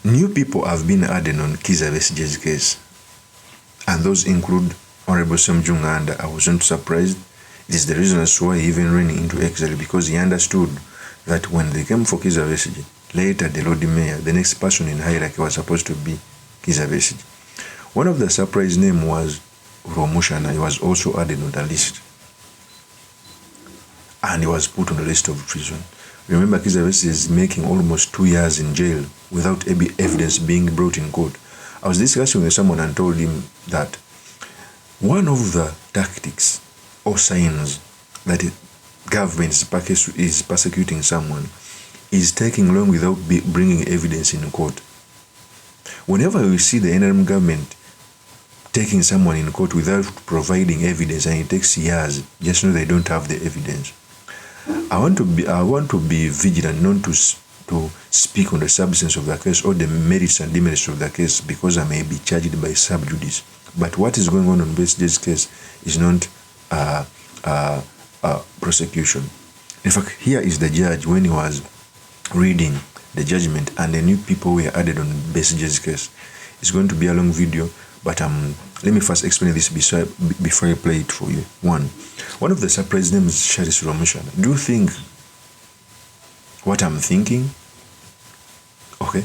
New people have been added on Kizza Besigye's case, and those include Honorable SSEMUJJU NGANDA. I wasn't surprised. It is the reason as why he even ran into exile, because he understood that when they came for Kizza Besigye, later the Lord Mayor, the next person in hierarchy was supposed to be Kizza Besigye. One of the surprise names was RWOMUSHANA. He was also added on the list, and he was put on the list of treason. Remember, Kizza Besigye is making almost 2 years in jail without any evidence being brought in court. I was discussing with someone and told him that one of the tactics or signs that government is persecuting someone is taking long without bringing evidence in court. Whenever we see the NRM government taking someone in court without providing evidence and it takes years, just know they don't have the evidence. I want to be vigilant, not to speak on the substance of the case or the merits and demerits of the case, because I may be charged by sub judice. But what is going on Besigye's case is not prosecution. In fact, here is the judge when he was reading the judgment, and the new people were added on Besigye's case. It's going to be a long video, but let me first explain this before I play it for you. One of the surprise names is RWOMUSHANA. Do you think what I'm thinking? Okay.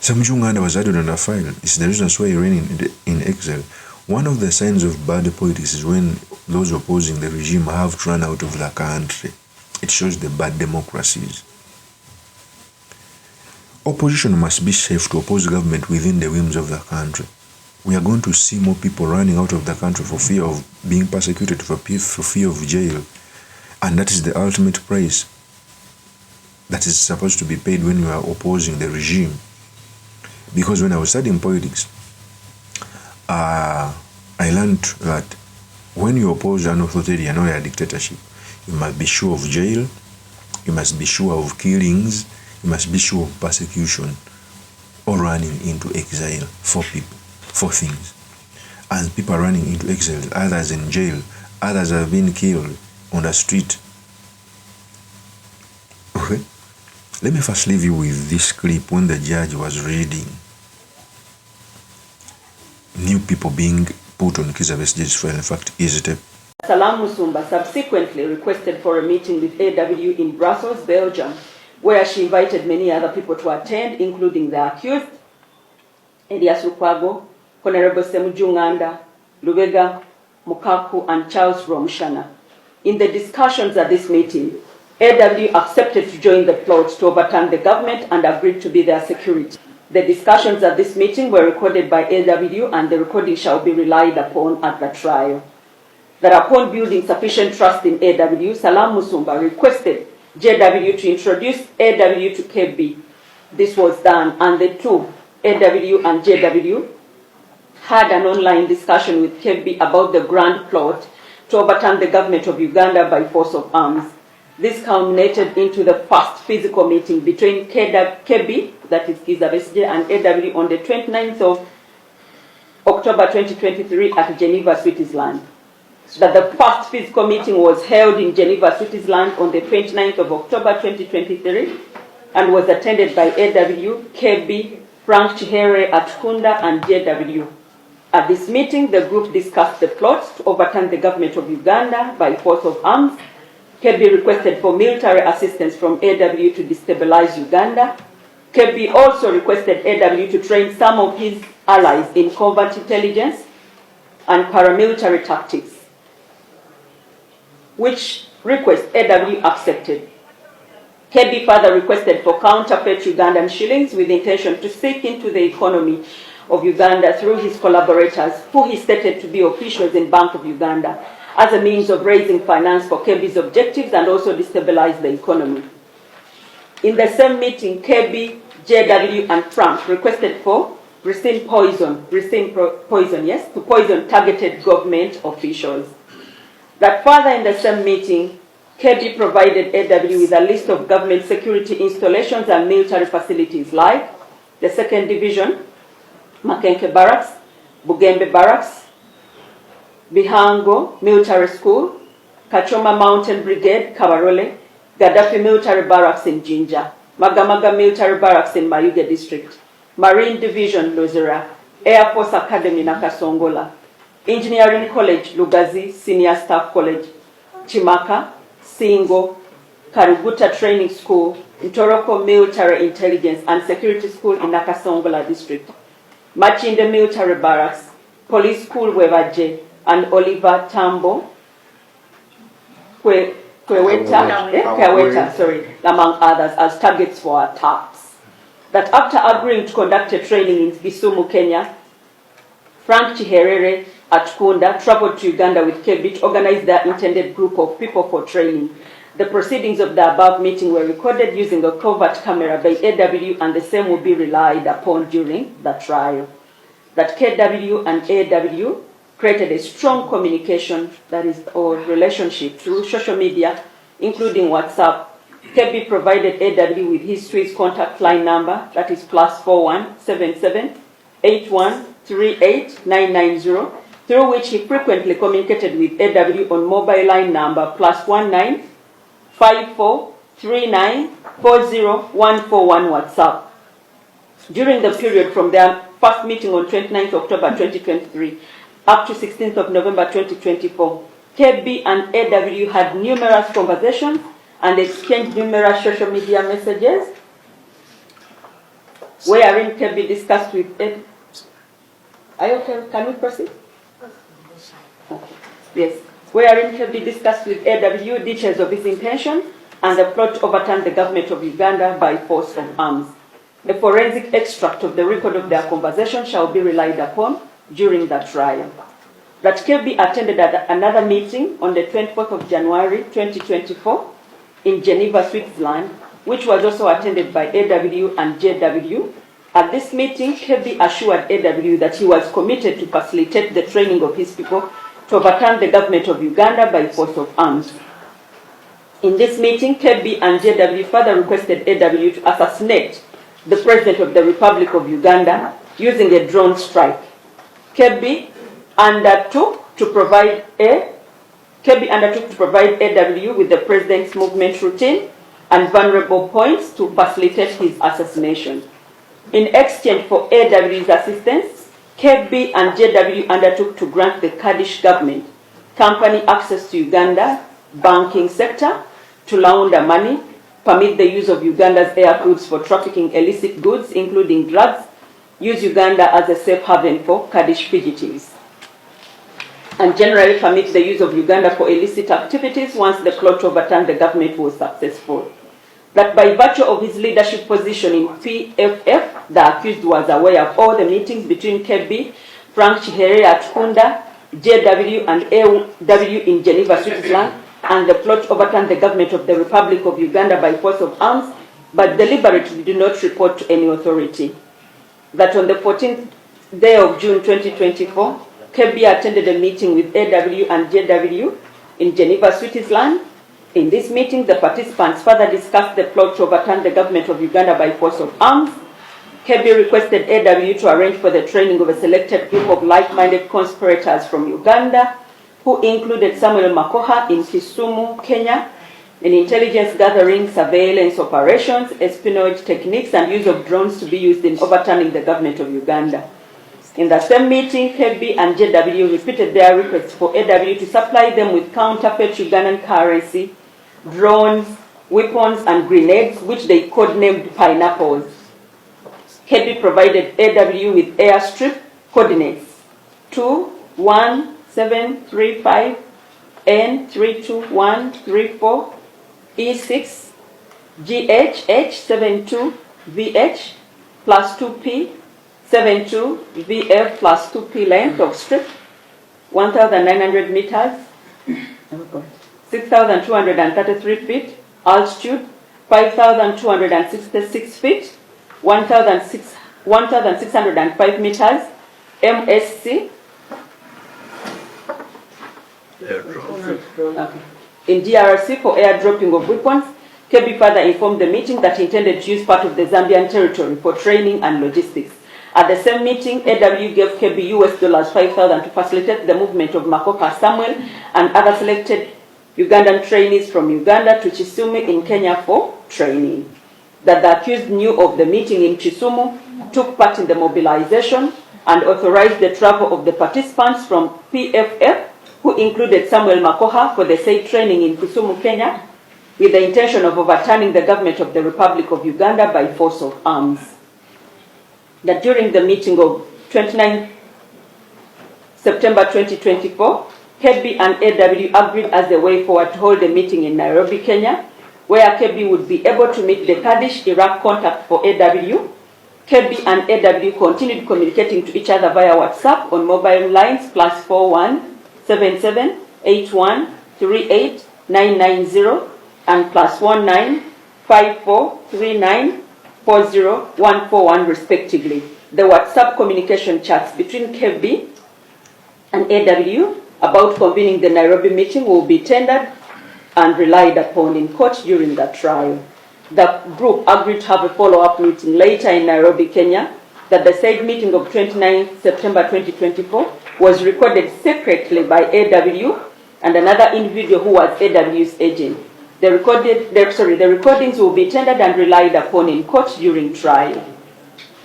SSEMUJJU NGANDA was added on the file. It's the reason why he ran in exile. One of the signs of bad politics is when those opposing the regime have to run out of the country. It shows the bad democracies. Opposition must be safe to oppose government within the whims of the country. We are going to see more people running out of the country for fear of being persecuted, for fear of jail. And that is the ultimate price that is supposed to be paid when you are opposing the regime. Because when I was studying politics, I learned that when you oppose an authoritarian or a dictatorship, you must be sure of jail, you must be sure of killings, you must be sure of persecution or running into exile for people, for things. And people are running into exile, others in jail, others have been killed on the street. Okay? Let me first leave you with this clip when the judge was reading new people being put on Kizza Besigye's file. In fact, is it a Salam Musumba subsequently requested for a meeting with AW in Brussels, Belgium, where she invited many other people to attend, including the accused, Elias Lukwago, Honorable SSEMUJJU NGANDA, Lubega Mukaku, and Charles RWOMUSHANA. In the discussions at this meeting, AW accepted to join the plot to overturn the government and agreed to be their security. The discussions at this meeting were recorded by AW, and the recording shall be relied upon at the trial. That upon building sufficient trust in AW, Salam Musumba requested JW to introduce AW to KB. This was done, and the two, AW and JW, had an online discussion with KB about the grand plot to overturn the government of Uganda by force of arms. This culminated into the first physical meeting between KB, that is Kizza Besigye, and AW on the 29th of October 2023 at Geneva, Switzerland. That the first physical meeting was held in Geneva, Switzerland on the 29th of October 2023 and was attended by AW, KB, Frank Chihere Atkunda, and JW. At this meeting, the group discussed the plot to overturn the government of Uganda by force of arms. KB requested for military assistance from AW to destabilize Uganda. KB also requested AW to train some of his allies in covert intelligence and paramilitary tactics, which request AW accepted. KB further requested for counterfeit Ugandan shillings with the intention to seep into the economy of Uganda through his collaborators, who he stated to be officials in Bank of Uganda, as a means of raising finance for KB's objectives and also destabilize the economy. In the same meeting, KB, JW, and Frank requested for ricin poison, to poison targeted government officials. That further in the same meeting, KB provided AW with a list of government security installations and military facilities like the 2nd Division, Makenke Barracks, Bugembe Barracks, Bihango Military School, Kachoma Mountain Brigade, Kabarole, Gaddafi Military Barracks in Jinja. Magamaga Military Barracks in Mayuge District, Marine Division Lozera, Air Force Academy Nakasongola, Engineering College Lugazi Senior Staff College, Chimaka, Singo, Karuguta Training School, Ntoroko Military Intelligence and Security School in Nakasongola District, Machinde Military Barracks, Police School Webaje, and Oliver Tambo, Kweweta, among others, as targets for attacks. That after agreeing to conduct a training in Kisumu, Kenya, Frank Chiherere at Kunda traveled to Uganda with Kebi to organize their intended group of people for training. The proceedings of the above meeting were recorded using a covert camera by AW, and the same will be relied upon during the trial. That KW and AW created a strong communication, that is, or relationship through social media, including WhatsApp. KB provided AW with his Swiss contact line number, that is +4177 8138 990, through which he frequently communicated with AW on mobile line number +19 5439 40141 WhatsApp. During the period from their first meeting on 29th October 2023 up to 16th of November 2024, KB and AW had numerous conversations and exchanged numerous social media messages, wherein KB discussed with AW. Are you okay? Can we proceed? Okay. Yes. Wherein KB discussed with AW details of his intention and the plot to overturn the government of Uganda by force of arms. A forensic extract of the record of their conversation shall be relied upon during the trial. That KB attended another meeting on the 24th of January 2024 in Geneva, Switzerland, which was also attended by AW and JW. At this meeting, KB assured AW that he was committed to facilitate the training of his people to overturn the government of Uganda by force of arms. In this meeting, KB and JW further requested AW to assassinate the President of the Republic of Uganda using a drone strike. KB undertook to provide AW with the President's movement routine and vulnerable points to facilitate his assassination. In exchange for AW's assistance, KB and JW undertook to grant the Kurdish government company access to Uganda banking sector to launder money, permit the use of Uganda's airfields for trafficking illicit goods, including drugs, use Uganda as a safe haven for Kurdish fugitives, and generally permit the use of Uganda for illicit activities once the plot to overturn the government was successful. That by virtue of his leadership position in PFF, the accused was aware of all the meetings between KB, Frank Chihere at Kunda, JW and AW in Geneva, Switzerland, and the plot to overturn the government of the Republic of Uganda by force of arms, but deliberately did not report to any authority. That on the 14th day of June 2024, KB attended a meeting with AW and JW in Geneva, Switzerland. In this meeting, the participants further discussed the plot to overturn the government of Uganda by force of arms. KB requested AW to arrange for the training of a selected group of like-minded conspirators from Uganda, who included Samuel Makoha in Kisumu, Kenya, in intelligence gathering, surveillance operations, espionage techniques, and use of drones to be used in overturning the government of Uganda. In the same meeting, KB and JW repeated their requests for AW to supply them with counterfeit Ugandan currency, drones, weapons, and grenades, which they codenamed pineapples. KB provided AW with airstrip coordinates 21735 N32134 E6 GHH72VH plus 2P 72VF plus 2P length of strip, 1,900 meters, 6,233 feet, altitude, 5,266 feet, 1,605 meters, MSC. Okay. In DRC for airdropping of weapons, KB further informed the meeting that he intended to use part of the Zambian territory for training and logistics. At the same meeting, AW gave KB $5,000 to facilitate the movement of Makoka Samuel and other selected Ugandan trainees from Uganda to Kisumu in Kenya for training. that the accused knew of the meeting in Kisumu, took part in the mobilization, and authorized the travel of the participants from PFF, who included Samuel Makoha, for the said training in Kisumu, Kenya, with the intention of overturning the government of the Republic of Uganda by force of arms. That during the meeting of 29 September 2024, KEBI and AW agreed as the way forward to hold a meeting in Nairobi, Kenya, where KEBI would be able to meet the Kurdish Iraq contact for AW. KEBI and AW continued communicating to each other via WhatsApp on mobile lines +41 77 81 38 990 and +19 54 39 40 141 respectively. The WhatsApp communication chats between KEBI and AW about convening the Nairobi meeting will be tendered and relied upon in court during the trial. The group agreed to have a follow-up meeting later in Nairobi, Kenya, that the said meeting of 29 September 2024 was recorded separately by AW and another individual who was AW's agent. The recordings will be tendered and relied upon in court during trial.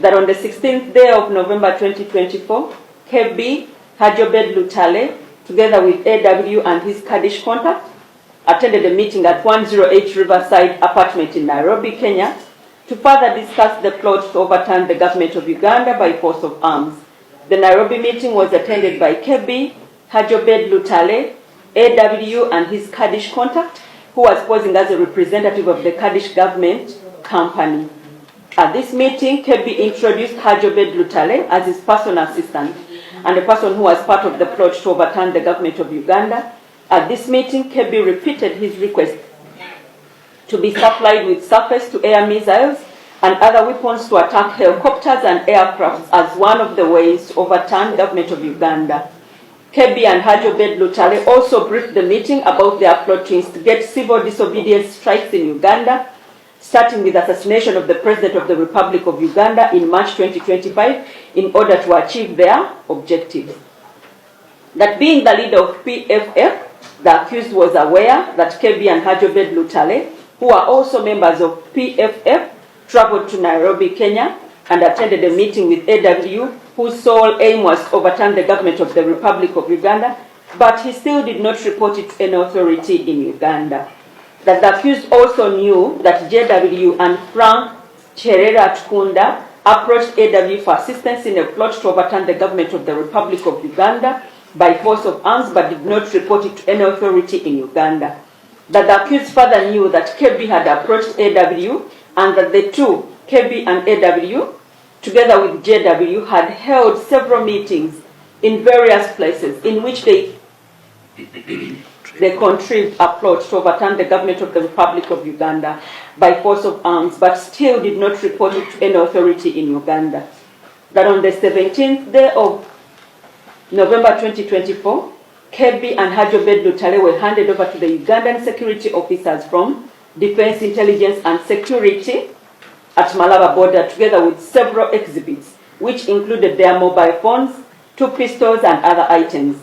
That on the 16th day of November 2024, KEBI Hajobed Lutale, together with AW and his Kurdish contact, attended a meeting at 108 Riverside apartment in Nairobi, Kenya, to further discuss the plot to overturn the government of Uganda by force of arms. The Nairobi meeting was attended by KEBI Hajobed Lutale, AW and his Kurdish contact, who was posing as a representative of the Kurdish government company. At this meeting, KEBI introduced Hajobed Lutale as his personal assistant and a person who was part of the plot to overturn the government of Uganda. At this meeting, KEBI repeated his request to be supplied with surface-to-air missiles and other weapons to attack helicopters and aircrafts as one of the ways to overturn the government of Uganda. KEBI and Hajobed Lutale also briefed the meeting about their plot to instigate civil disobedience strikes in Uganda, starting with the assassination of the President of the Republic of Uganda in March 2025 in order to achieve their objectives. That being the leader of PFF, the accused was aware that KEBI and Hajobed Lutale, who are also members of PFF, traveled to Nairobi, Kenya, and attended a meeting with AW, whose sole aim was to overturn the government of the Republic of Uganda, but he still did not report it to any authority in Uganda. That the accused also knew that JW and Frank Cherera Tukunda approached AW for assistance in a plot to overturn the government of the Republic of Uganda by force of arms, but did not report it to any authority in Uganda. That the accused further knew that KEBI had approached AW and that the two, KEBI and AW, together with JW, had held several meetings in various places in which they contrived a plot to overturn the government of the Republic of Uganda by force of arms, but still did not report it to any authority in Uganda. That on the 17th day of November 2024, KEBI and Hajobed Lutale were handed over to the Ugandan security officers from Defense Intelligence and Security at Malaba border, together with several exhibits, which included their mobile phones, 2 pistols and other items.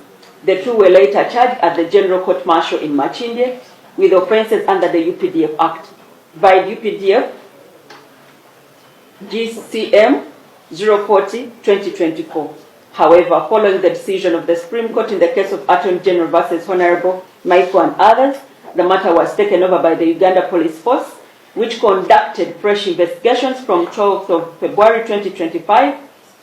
The two were later charged at the General Court Martial in Machinde with offences under the UPDF Act, by UPDF GCM 040-2024. However, following the decision of the Supreme Court in the case of Attorney General versus Honorable Michael and others, the matter was taken over by the Uganda Police Force, which conducted fresh investigations from 12th of February 2025.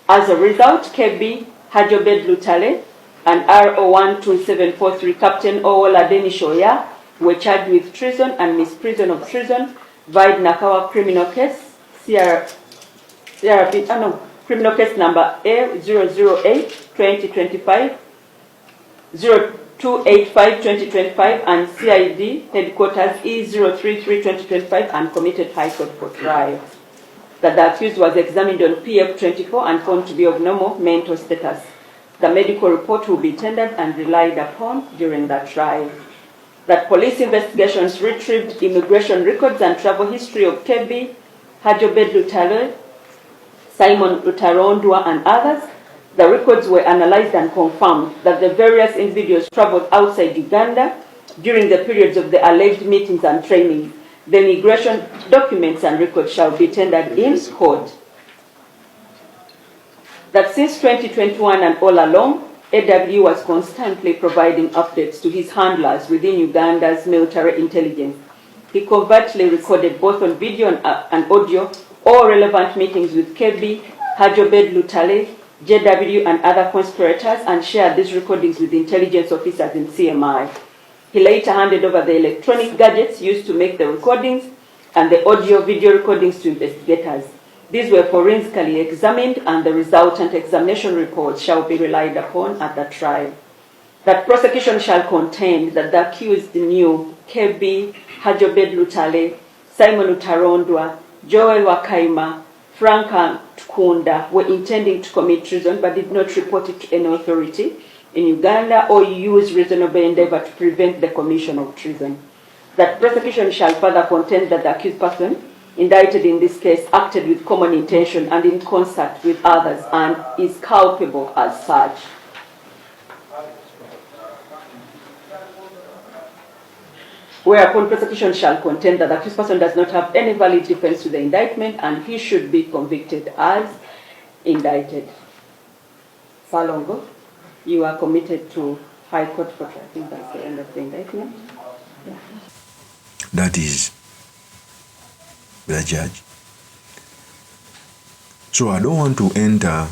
As a result, KEBI Hajobed Lutale and RO12743 Captain Owola Denishoya were charged with treason and misprision of treason via Nakawa criminal case, criminal case number A008-2025, 0285-2025, and CID headquarters E033-2025, and committed high court for trial. That the accused was examined on PF24 and found to be of normal mental status. The medical report will be tendered and relied upon during the trial. That police investigations retrieved immigration records and travel history of KEBI, Hajobed Lutale, Simon Lutarondwa, and others. The records were analyzed and confirmed that the various individuals traveled outside Uganda during the periods of the alleged meetings and trainings, The immigration documents and records shall be tendered in court. That since 2021 and all along, AW was constantly providing updates to his handlers within Uganda's military intelligence. He covertly recorded both on video and audio all relevant meetings with Kebi, Hajobed Lutale, JW and other conspirators and shared these recordings with intelligence officers in CMI. He later handed over the electronic gadgets used to make the recordings and the audio-video recordings to investigators. These were forensically examined and the resultant examination reports shall be relied upon at the trial. That prosecution shall contend that the accused knew Kebi, Hajobed Lutale, Simon Utarondwa, Joel Wakaima, Frank Tukunda were intending to commit treason but did not report it to any authority in Uganda or use reasonable endeavor to prevent the commission of treason. That prosecution shall further contend that the accused person indicted in this case acted with common intention and in concert with others and is culpable as such. Whereupon prosecution shall contend that the accused person does not have any valid defense to the indictment and he should be convicted as indicted. Salongo, you are committed to High Court for trial. I think that's the end of the indictment. Yeah. That is the judge. So I don't want to enter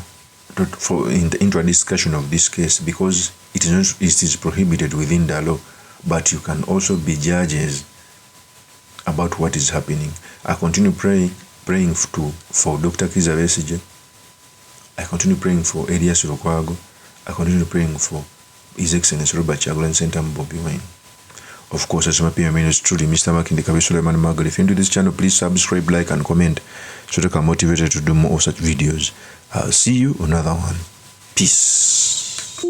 into a discussion of this case because it is prohibited within the law. But you can also be judges about what is happening. I continue praying for Dr. Kizza Besigye. I continue praying for Elias Lukwago. I continue praying for His Excellency Robert Kyagulanyi Ssentamu Bobi Wine. Of course, as my PM is truly Mr. Makinde Kabi Suleiman Magal. If you're into this channel, please subscribe, like, and comment so that I'm motivated to do more of such videos. I'll see you on another one. Peace.